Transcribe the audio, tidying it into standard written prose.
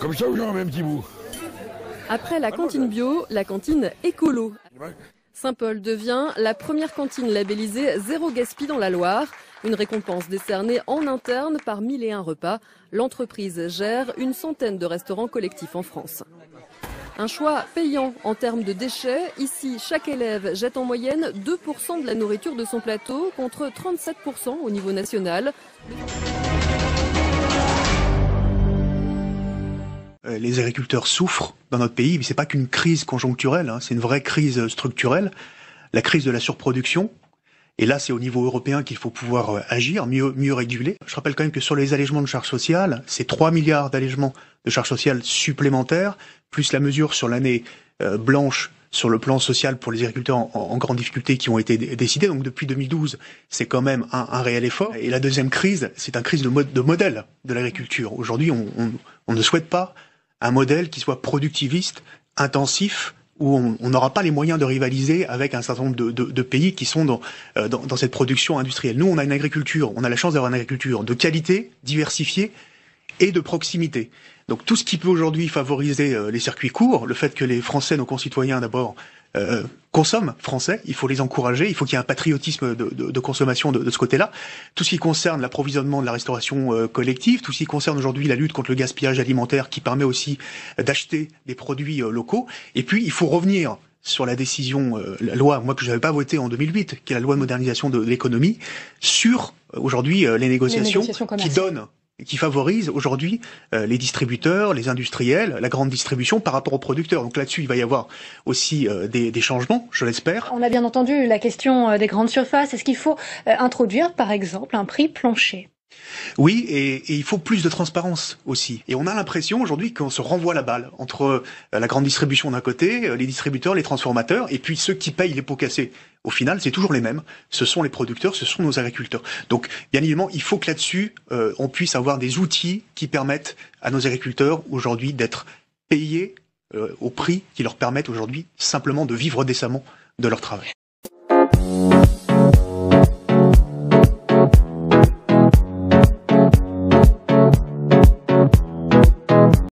Comme ça, vous aurez un petit bout. Après la cantine bio, la cantine écolo. Saint-Paul devient la première cantine labellisée Zéro Gaspille dans la Loire. Une récompense décernée en interne par 1001 repas. L'entreprise gère une centaine de restaurants collectifs en France. Un choix payant en termes de déchets. Ici, chaque élève jette en moyenne 2% de la nourriture de son plateau contre 37% au niveau national. Les agriculteurs souffrent dans notre pays, mais c'est pas qu'une crise conjoncturelle, hein, c'est une vraie crise structurelle, la crise de la surproduction. Et là, c'est au niveau européen qu'il faut pouvoir agir, mieux réguler. Je rappelle quand même que sur les allègements de charges sociales, c'est 3 milliards d'allègements de charges sociales supplémentaires, plus la mesure sur l'année blanche sur le plan social pour les agriculteurs en grande difficulté qui ont été décidés. Donc depuis 2012, c'est quand même un réel effort. Et la deuxième crise, c'est une crise de modèle de l'agriculture. Aujourd'hui, on ne souhaite pas un modèle qui soit productiviste, intensif, où on n'aura pas les moyens de rivaliser avec un certain nombre de pays qui sont dans cette production industrielle. Nous, on a une agriculture, on a la chance d'avoir une agriculture de qualité, diversifiée et de proximité. Donc tout ce qui peut aujourd'hui favoriser les circuits courts, le fait que les Français, nos concitoyens d'abord, consomment français, il faut les encourager, il faut qu'il y ait un patriotisme de consommation de ce côté-là. Tout ce qui concerne l'approvisionnement de la restauration collective, tout ce qui concerne aujourd'hui la lutte contre le gaspillage alimentaire qui permet aussi d'acheter des produits locaux. Et puis il faut revenir sur la décision, la loi, moi que je n'avais pas votée en 2008, qui est la loi de modernisation de l'économie, sur aujourd'hui les négociations qui favorise aujourd'hui les distributeurs, les industriels, la grande distribution par rapport aux producteurs. Donc là-dessus, il va y avoir aussi des changements, je l'espère. On a bien entendu la question des grandes surfaces. Est-ce qu'il faut introduire, par exemple, un prix plancher ? Oui, et il faut plus de transparence aussi. Et on a l'impression aujourd'hui qu'on se renvoie la balle entre la grande distribution d'un côté, les distributeurs, les transformateurs, et puis ceux qui payent les pots cassés. Au final, c'est toujours les mêmes. Ce sont les producteurs, ce sont nos agriculteurs. Donc, bien évidemment, il faut que là-dessus, on puisse avoir des outils qui permettent à nos agriculteurs aujourd'hui d'être payés au prix qui leur permettent aujourd'hui simplement de vivre décemment de leur travail.